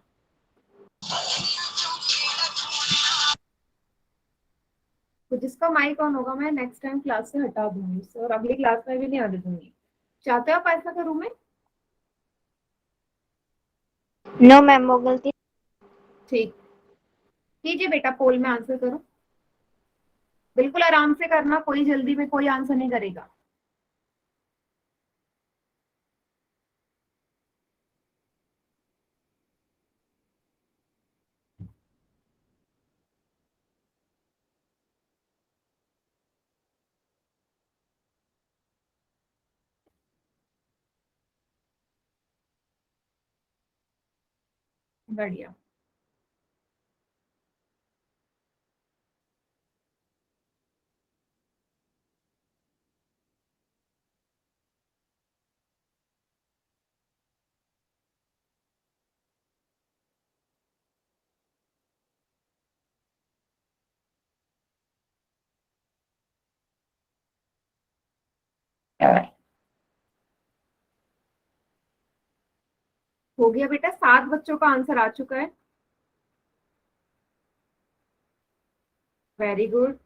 तो जिसका माइक ऑन होगा मैं नेक्स्ट टाइम क्लास से हटा दूंगी उससे, और अगली क्लास में भी नहीं आने दूंगी। चाहते हो आप ऐसा करूं मैं? नो मैम, वो गलती। ठीक, कीजिए बेटा, पोल में आंसर करो। बिल्कुल आराम से करना, कोई जल्दी में कोई आंसर नहीं करेगा। बढ़िया। हो गया बेटा, 7 बच्चों का आंसर आ चुका है। Very good.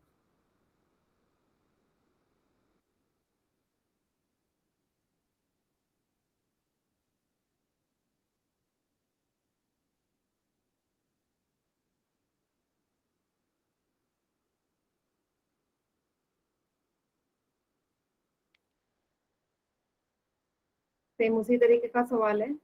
सेम उसी तरीके का सवाल है।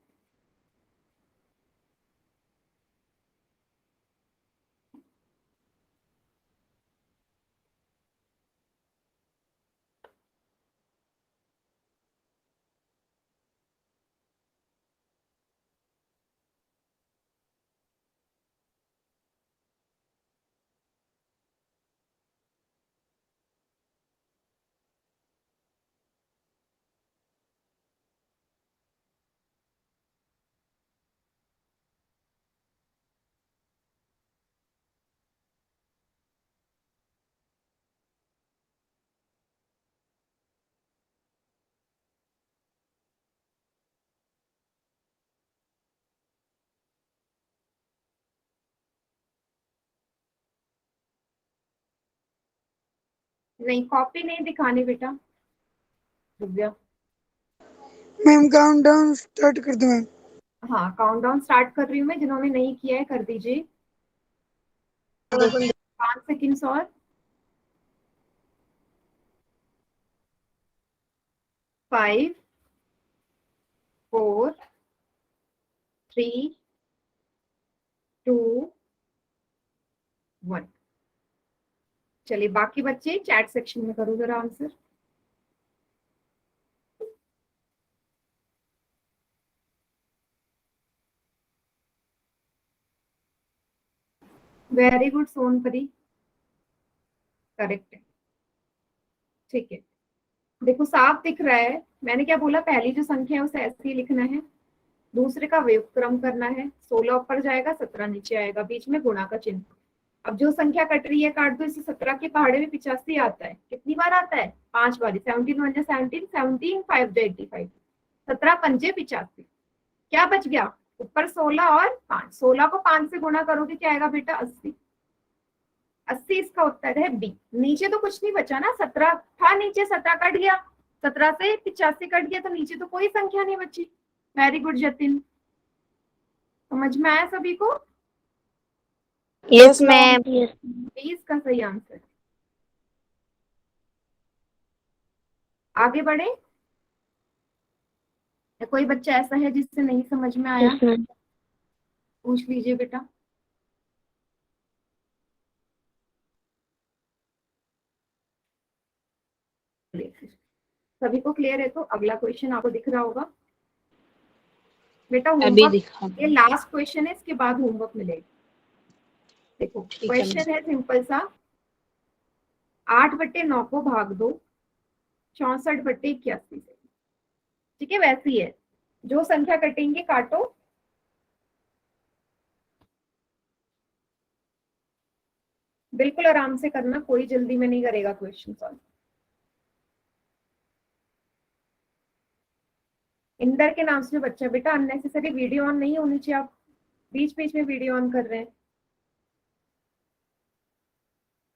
नहीं, कॉपी नहीं दिखानी बेटा। दिव्या, मैम काउंटडाउन स्टार्ट कर दूं मैम? हाँ काउंटडाउन स्टार्ट कर रही हूँ मैं, जिन्होंने नहीं किया है कर दीजिए। 5 सेकेंड्स और। 5, 4, 3, 2, 1। चलिए बाकी बच्चे चैट सेक्शन में करो जरा answer. Very good Sonpari, correct है। ठीक है, देखो साफ दिख रहा है। मैंने क्या बोला, पहली जो संख्या है उसे ऐसे ही लिखना है, दूसरे का व्युत्क्रम करना है। 16 ऊपर जाएगा, 17 नीचे आएगा, बीच में गुणा का चिन्ह। अब जो संख्या कट रही है काट दो इसे। 17 के पहाड़े में 85 आता है, कितनी बार आता है? 5 बार। 17 1 17, 17 5 85, 17 पंजे 85। क्या बच गया? ऊपर 16 और 5। 16 को 5 से गुणा करोगे क्या आएगा बेटा? 80। 80 इसका उत्तर है बी। नीचे तो कुछ नहीं बचा ना, 17 था नीचे, 17 कट गया, 17 से 85 कट गया, तो नीचे तो कोई संख्या नहीं बची। वेरी गुड जतिन, समझ में आया सभी को? Yes ma'am. यस। 20 का सही आंसर। आगे बढ़े, या कोई बच्चा ऐसा है जिससे नहीं समझ में आया? Yes ma'am. पूछ लीजिए बेटा। सभी को क्लियर है तो अगला क्वेश्चन आपको दिख रहा होगा बेटा। अभी होमवर्क, दिखा ये दो। लास्ट क्वेश्चन है, इसके बाद होमवर्क मिलेगा। देखो ठीक है क्वेश्चन है सिंपल सा। 8/9 को भाग दो 64/81 से। ठीक है, वैसी है, जो संख्या कटेंगे काटो। बिल्कुल आराम से करना, कोई जल्दी में नहीं करेगा क्वेश्चन सॉल्व। इंदर के नाम से जो बच्चा, बेटा अननेसेसरी वीडियो ऑन नहीं होनी चाहिए, आप बीच बीच में वीडियो ऑन कर रहे हैं।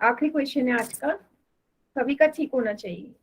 आखिरी क्वेश्चन है आज का, सभी का ठीक होना चाहिए।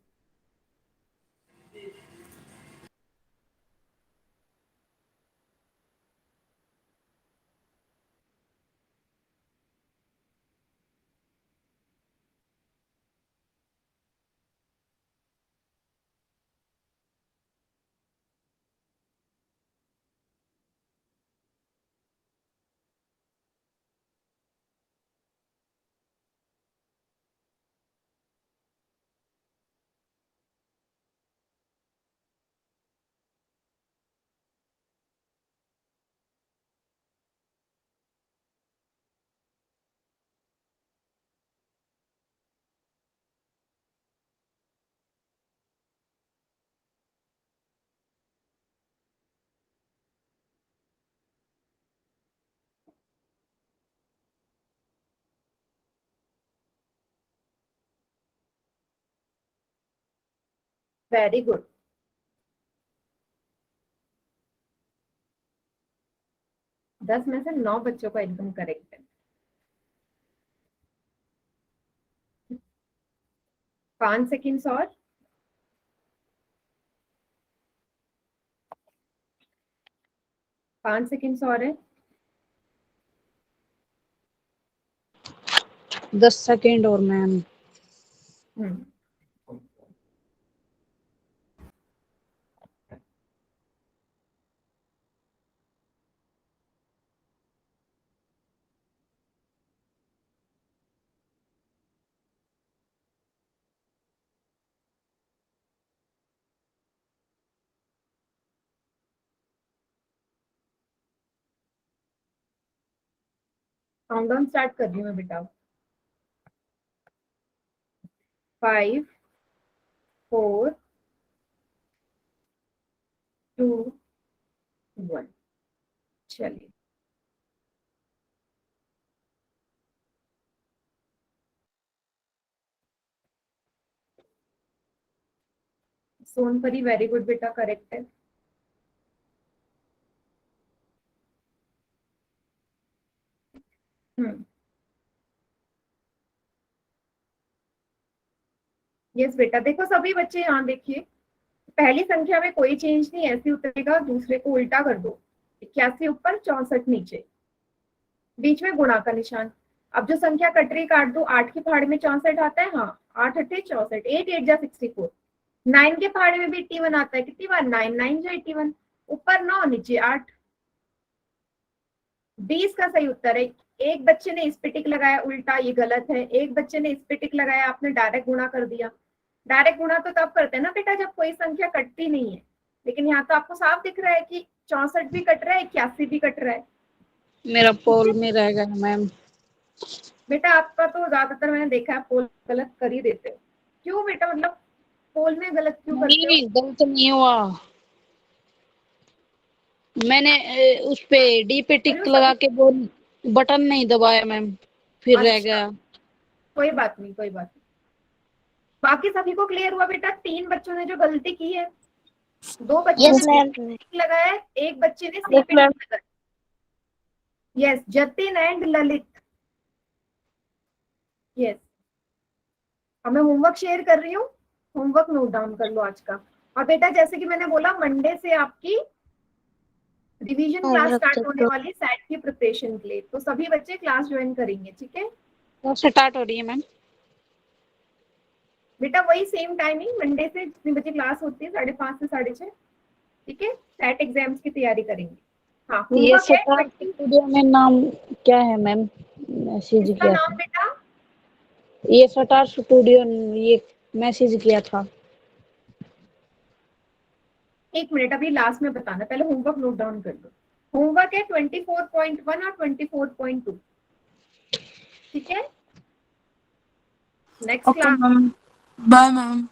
Very good. 10 में से 9 बच्चों का एकदम करेक्ट है। 5 सेकेंड्स और। 5 सेकेंड्स और है। 10 सेकेंड और मैम। हम्म, काउंटडाउन स्टार्ट कर रही हूँ मैं बेटा। 5, 4, 2, 1। चलिए सोनपरी वेरी गुड बेटा, करेक्ट है। हम्म, यस बेटा, देखो सभी बच्चे यहाँ देखिए, पहली संख्या में कोई चेंज नहीं, ऐसे उतरेगा, दूसरे को उल्टा कर दो, 81 ऊपर 64 नीचे, बीच में गुणा का निशान। अब जो संख्या कट रही काट दो, 8 के पहाड़े में 64 आता है, हाँ 8 8 64, 8 8 जा 64। 9 के पहाड़े में भी 81 आता है, कितनी बार 9 9 जो 81, ऊपर 9 नीचे 8। 20 का सही उत्तर है। एक बच्चे ने इस पे टिक लगाया उल्टा, ये गलत है। एक बच्चे ने इस पे टिक लगाया, आपने डायरेक्ट गुणा कर दिया। डायरेक्ट गुणा तो तब करते हैं ना बेटा जब कोई संख्या कटती नहीं है, लेकिन यहाँ तो आपको साफ दिख रहा है कि 64 भी कट रहा है, 81 भी कट रहा है। मेरा पोल में रह गया मैम। बेटा आपका तो ज्यादातर मैंने देखा है पोल गलत कर ही देते हो। क्यों बेटा, मतलब पोल में गलत क्यों करते हो? नहीं, गलत नहीं हुआ, मैंने उस पे डी पे टिक लगा के वो बटन नहीं दबाया मैम, फिर रह अच्छा, गया। कोई बात नहीं, कोई बात नहीं। बाकी सभी को क्लियर हुआ बेटा? 3 बच्चों ने जो गलती की है, 2 बच्चों यस ने मैम। टिक लगाया है, एक बच्चे ने सी पे टिक लगाया। Yes, Jatin and Lalit. Yes, अब मैं होमवर्क शेयर कर रही हूँ, होमवर्क नोट डाउन कर लो आज का। और बेटा जैसे कि मैंने बोला, मंडे से आपकी रिवीजन क्लास स्टार्ट होने वाली सेट की प्रिपरेशन के लिए, तो सभी बच्चे क्लास ज्वाइन करेंगे, ठीक है कब से स्टार्ट हो रही है मैम? बेटा? वही सेम टाइमिंग, मंडे से जितनी बजे क्लास होती है 5:30 से 6:30, ठीक है। सेट एग्जाम्स की तैयारी करेंगे। हाँ, ये होमवर्क है स्टार स्टूडियो में नाम क्या है मैम? मैसेज इसका किया नाम था बेटा, ये स्टार स्टूडियो, ये मैसेज किया था। 1 मिनट अभी लास्ट में बताना, पहले होमवर्क नोट डाउन कर लो। होमवर्क है 24.1 और 24.2, ठीक है। Next okay class ma'am, bye ma'am.